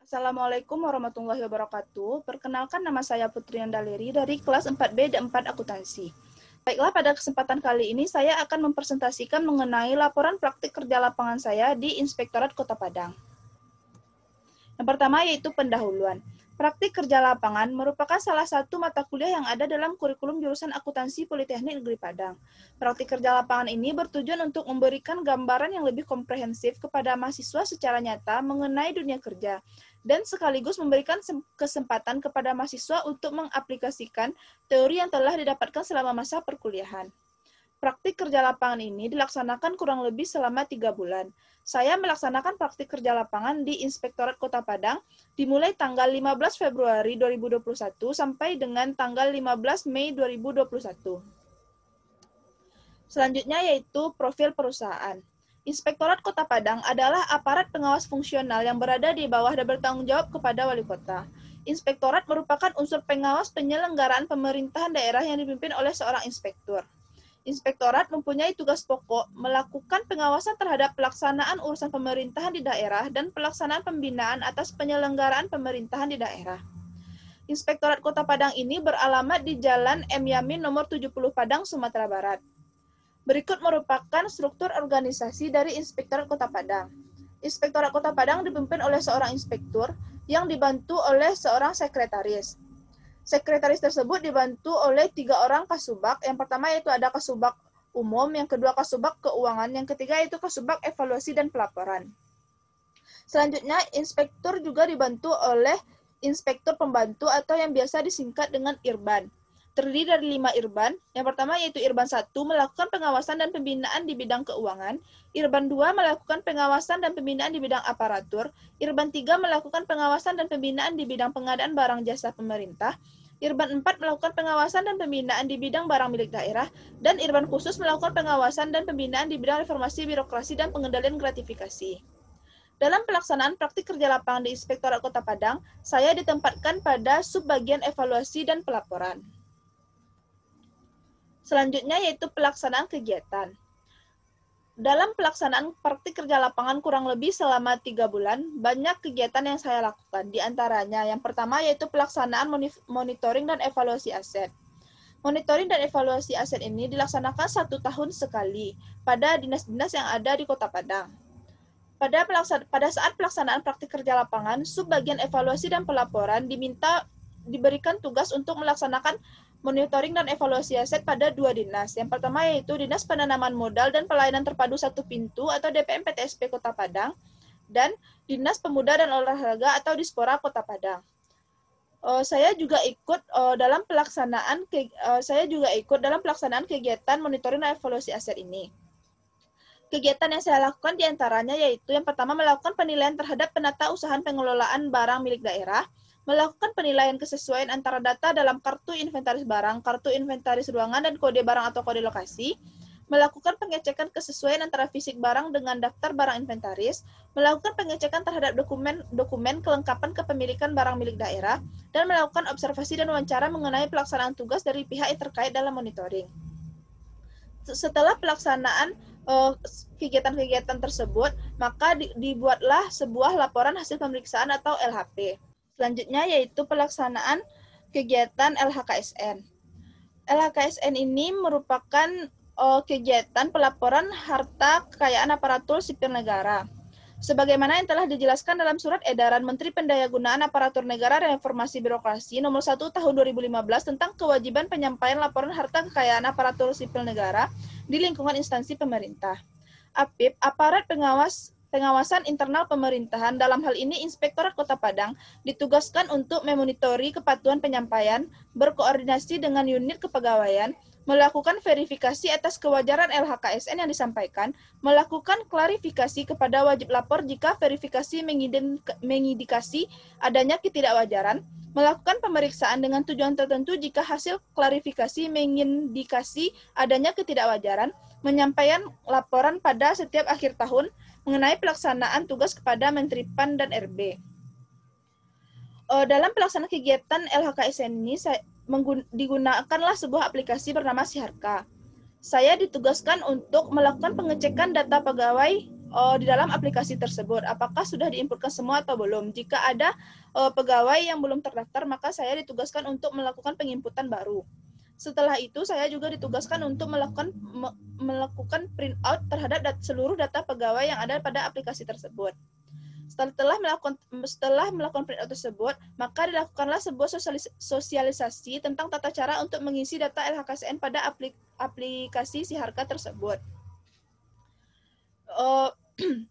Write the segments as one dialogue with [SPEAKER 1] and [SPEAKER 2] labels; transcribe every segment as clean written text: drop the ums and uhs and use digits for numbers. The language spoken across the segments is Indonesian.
[SPEAKER 1] Assalamualaikum warahmatullahi wabarakatuh. Perkenalkan, nama saya Putri Andaleri dari kelas 4B dan 4 Akuntansi. Baiklah, pada kesempatan kali ini saya akan mempresentasikan mengenai laporan praktik kerja lapangan saya di Inspektorat Kota Padang. Yang pertama yaitu pendahuluan. Praktik kerja lapangan merupakan salah satu mata kuliah yang ada dalam kurikulum jurusan Akuntansi Politeknik Negeri Padang. Praktik kerja lapangan ini bertujuan untuk memberikan gambaran yang lebih komprehensif kepada mahasiswa secara nyata mengenai dunia kerja, dan sekaligus memberikan kesempatan kepada mahasiswa untuk mengaplikasikan teori yang telah didapatkan selama masa perkuliahan. Praktik kerja lapangan ini dilaksanakan kurang lebih selama 3 bulan. Saya melaksanakan praktik kerja lapangan di Inspektorat Kota Padang dimulai tanggal 15 Februari 2021 sampai dengan tanggal 15 Mei 2021. Selanjutnya yaitu profil perusahaan. Inspektorat Kota Padang adalah aparat pengawas fungsional yang berada di bawah dan bertanggung jawab kepada wali kota. Inspektorat merupakan unsur pengawas penyelenggaraan pemerintahan daerah yang dipimpin oleh seorang inspektur. Inspektorat mempunyai tugas pokok melakukan pengawasan terhadap pelaksanaan urusan pemerintahan di daerah dan pelaksanaan pembinaan atas penyelenggaraan pemerintahan di daerah. Inspektorat Kota Padang ini beralamat di Jalan M. Yamin nomor 70 Padang, Sumatera Barat. Berikut merupakan struktur organisasi dari Inspektorat Kota Padang. Inspektorat Kota Padang dipimpin oleh seorang inspektur yang dibantu oleh seorang sekretaris. Sekretaris tersebut dibantu oleh 3 orang kasubag. Yang pertama yaitu ada kasubag umum, yang kedua kasubag keuangan, yang ketiga yaitu kasubag evaluasi dan pelaporan. Selanjutnya, inspektur juga dibantu oleh inspektur pembantu atau yang biasa disingkat dengan Irban. Terdiri dari 5 Irban. Yang pertama yaitu Irban 1 melakukan pengawasan dan pembinaan di bidang keuangan, Irban 2 melakukan pengawasan dan pembinaan di bidang aparatur, Irban 3 melakukan pengawasan dan pembinaan di bidang pengadaan barang jasa pemerintah, Irban 4 melakukan pengawasan dan pembinaan di bidang barang milik daerah, dan Irban khusus melakukan pengawasan dan pembinaan di bidang reformasi birokrasi dan pengendalian gratifikasi. Dalam pelaksanaan praktik kerja lapangan di Inspektorat Kota Padang, saya ditempatkan pada subbagian evaluasi dan pelaporan. Selanjutnya yaitu pelaksanaan kegiatan. Dalam pelaksanaan praktik kerja lapangan kurang lebih selama 3 bulan, banyak kegiatan yang saya lakukan. Di antaranya, yang pertama yaitu pelaksanaan monitoring dan evaluasi aset. Monitoring dan evaluasi aset ini dilaksanakan 1 tahun sekali pada dinas-dinas yang ada di Kota Padang. Pada saat pelaksanaan praktik kerja lapangan, subbagian evaluasi dan pelaporan diberikan tugas untuk melaksanakan monitoring dan evaluasi aset pada 2 dinas. Yang pertama yaitu Dinas Penanaman Modal dan Pelayanan Terpadu Satu Pintu atau DPM PTSP Kota Padang, dan Dinas Pemuda dan Olahraga atau Dispora Kota Padang. Saya juga ikut dalam pelaksanaan kegiatan monitoring dan evaluasi aset ini. Kegiatan yang saya lakukan diantaranya yaitu yang pertama melakukan penilaian terhadap penata usahaan pengelolaan barang milik daerah, melakukan penilaian kesesuaian antara data dalam kartu inventaris barang, kartu inventaris ruangan, dan kode barang atau kode lokasi, melakukan pengecekan kesesuaian antara fisik barang dengan daftar barang inventaris, melakukan pengecekan terhadap dokumen kelengkapan kepemilikan barang milik daerah, dan melakukan observasi dan wawancara mengenai pelaksanaan tugas dari pihak yang terkait dalam monitoring. Setelah pelaksanaan kegiatan-kegiatan tersebut, maka dibuatlah sebuah laporan hasil pemeriksaan atau LHP. Selanjutnya yaitu pelaksanaan kegiatan LHKSN. LHKSN ini merupakan kegiatan pelaporan harta kekayaan aparatur sipil negara. Sebagaimana yang telah dijelaskan dalam Surat Edaran Menteri Pendayagunaan Aparatur Negara dan Reformasi Birokrasi Nomor 1 Tahun 2015 tentang kewajiban penyampaian laporan harta kekayaan aparatur sipil negara di lingkungan instansi pemerintah. APIP, Aparat Pengawasan Internal Pemerintahan, dalam hal ini Inspektorat Kota Padang, ditugaskan untuk memonitori kepatuhan penyampaian, berkoordinasi dengan unit kepegawaian, melakukan verifikasi atas kewajaran LHKSN yang disampaikan, melakukan klarifikasi kepada wajib lapor jika verifikasi mengindikasi adanya ketidakwajaran, melakukan pemeriksaan dengan tujuan tertentu jika hasil klarifikasi mengindikasi adanya ketidakwajaran, menyampaikan laporan pada setiap akhir tahun mengenai pelaksanaan tugas kepada Menteri PAN dan RB. Dalam pelaksanaan kegiatan LHKSN ini, digunakanlah sebuah aplikasi bernama Siharka. Saya ditugaskan untuk melakukan pengecekan data pegawai di dalam aplikasi tersebut. Apakah sudah diinputkan semua atau belum? Jika ada pegawai yang belum terdaftar, maka saya ditugaskan untuk melakukan penginputan baru. Setelah itu, saya juga ditugaskan untuk melakukan print out terhadap seluruh data pegawai yang ada pada aplikasi tersebut. Setelah melakukan print out tersebut, maka dilakukanlah sebuah sosialisasi tentang tata cara untuk mengisi data LHKSN pada aplikasi Siharka tersebut.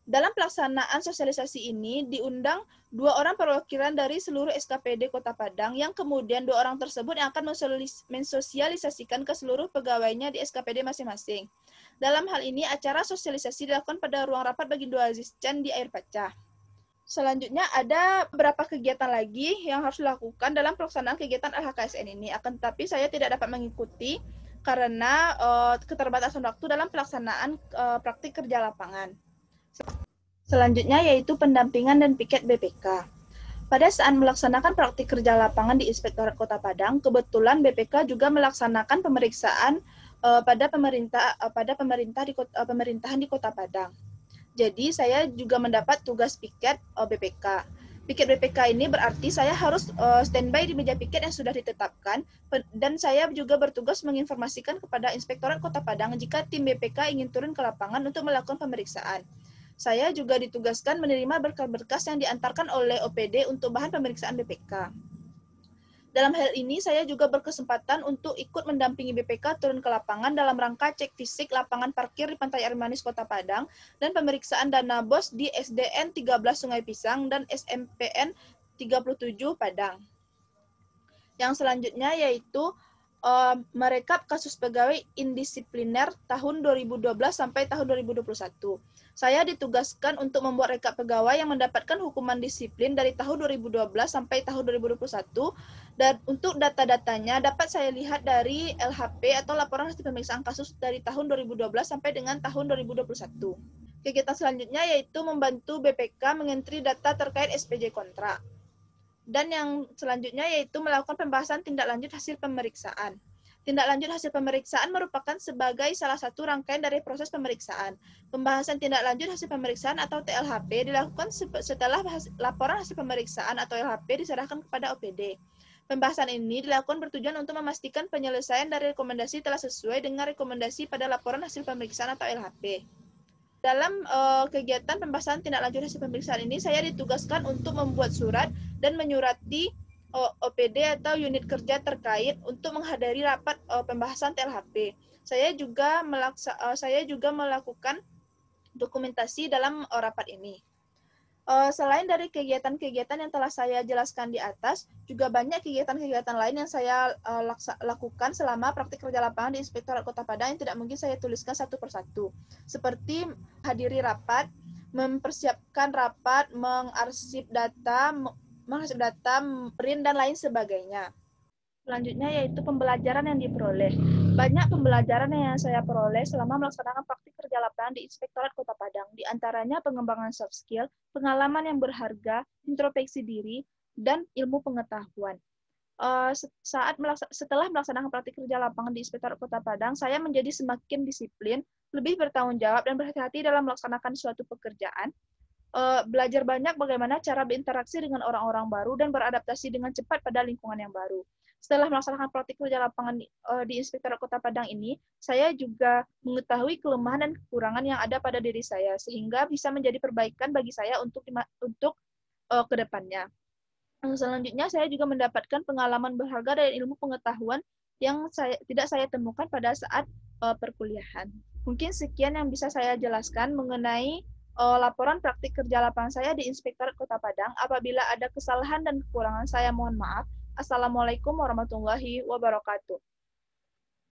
[SPEAKER 1] Dalam pelaksanaan sosialisasi ini diundang 2 orang perwakilan dari seluruh SKPD Kota Padang yang kemudian 2 orang tersebut yang akan mensosialisasikan ke seluruh pegawainya di SKPD masing-masing. Dalam hal ini acara sosialisasi dilakukan pada ruang rapat Bagindo Aziz Chan di Air Pacah. Selanjutnya ada beberapa kegiatan lagi yang harus dilakukan dalam pelaksanaan kegiatan LHKSN ini. Akan tetapi saya tidak dapat mengikuti karena keterbatasan waktu dalam pelaksanaan praktik kerja lapangan. Selanjutnya yaitu pendampingan dan piket BPK. Pada saat melaksanakan praktik kerja lapangan di Inspektorat Kota Padang, kebetulan BPK juga melaksanakan pemeriksaan pada pemerintahan di Kota Padang. Jadi saya juga mendapat tugas piket BPK. Piket BPK ini berarti saya harus standby di meja piket yang sudah ditetapkan, dan saya juga bertugas menginformasikan kepada Inspektorat Kota Padang jika tim BPK ingin turun ke lapangan untuk melakukan pemeriksaan. Saya juga ditugaskan menerima berkas-berkas yang diantarkan oleh OPD untuk bahan pemeriksaan BPK. Dalam hal ini, saya juga berkesempatan untuk ikut mendampingi BPK turun ke lapangan dalam rangka cek fisik lapangan parkir di Pantai Air Manis Kota Padang dan pemeriksaan dana BOS di SDN 13 Sungai Pisang dan SMPN 37 Padang. Yang selanjutnya yaitu merekap kasus pegawai indisipliner tahun 2012 sampai tahun 2021. Saya ditugaskan untuk membuat rekap pegawai yang mendapatkan hukuman disiplin dari tahun 2012 sampai tahun 2021, dan untuk data-datanya dapat saya lihat dari LHP atau laporan hasil pemeriksaan kasus dari tahun 2012 sampai dengan tahun 2021. Kegiatan selanjutnya yaitu membantu BPK mengentri data terkait SPJ kontrak. Dan yang selanjutnya yaitu melakukan pembahasan tindak lanjut hasil pemeriksaan. Tindak lanjut hasil pemeriksaan merupakan sebagai salah satu rangkaian dari proses pemeriksaan. Pembahasan tindak lanjut hasil pemeriksaan atau TLHP dilakukan setelah laporan hasil pemeriksaan atau LHP diserahkan kepada OPD. Pembahasan ini dilakukan bertujuan untuk memastikan penyelesaian dari rekomendasi telah sesuai dengan rekomendasi pada laporan hasil pemeriksaan atau LHP. Dalam kegiatan pembahasan tindak lanjut hasil pemeriksaan ini, saya ditugaskan untuk membuat surat dan menyurati OPD atau unit kerja terkait untuk menghadiri rapat pembahasan TLHP. Saya juga melakukan dokumentasi dalam rapat ini. Selain dari kegiatan-kegiatan yang telah saya jelaskan di atas, juga banyak kegiatan-kegiatan lain yang saya lakukan selama praktik kerja lapangan di Inspektorat Kota Padang yang tidak mungkin saya tuliskan satu persatu. Seperti hadiri rapat, mempersiapkan rapat, mengarsip data, print, dan lain sebagainya. Selanjutnya yaitu pembelajaran yang diperoleh. Banyak pembelajaran yang saya peroleh selama melaksanakan praktik kerja lapangan di Inspektorat Kota Padang. Di antaranya pengembangan soft skill, pengalaman yang berharga, introspeksi diri, dan ilmu pengetahuan. Setelah melaksanakan praktik kerja lapangan di Inspektorat Kota Padang, saya menjadi semakin disiplin, lebih bertanggung jawab, dan berhati-hati dalam melaksanakan suatu pekerjaan. Belajar banyak bagaimana cara berinteraksi dengan orang-orang baru dan beradaptasi dengan cepat pada lingkungan yang baru. Setelah melaksanakan praktik kerja lapangan di Inspektorat Kota Padang ini, saya juga mengetahui kelemahan dan kekurangan yang ada pada diri saya, sehingga bisa menjadi perbaikan bagi saya untuk ke depannya. Selanjutnya, saya juga mendapatkan pengalaman berharga dan ilmu pengetahuan yang tidak saya temukan pada saat perkuliahan. Mungkin sekian yang bisa saya jelaskan mengenai laporan praktik kerja lapangan saya di Inspektorat Kota Padang. Apabila ada kesalahan dan kekurangan, saya mohon maaf. Assalamualaikum warahmatullahi wabarakatuh.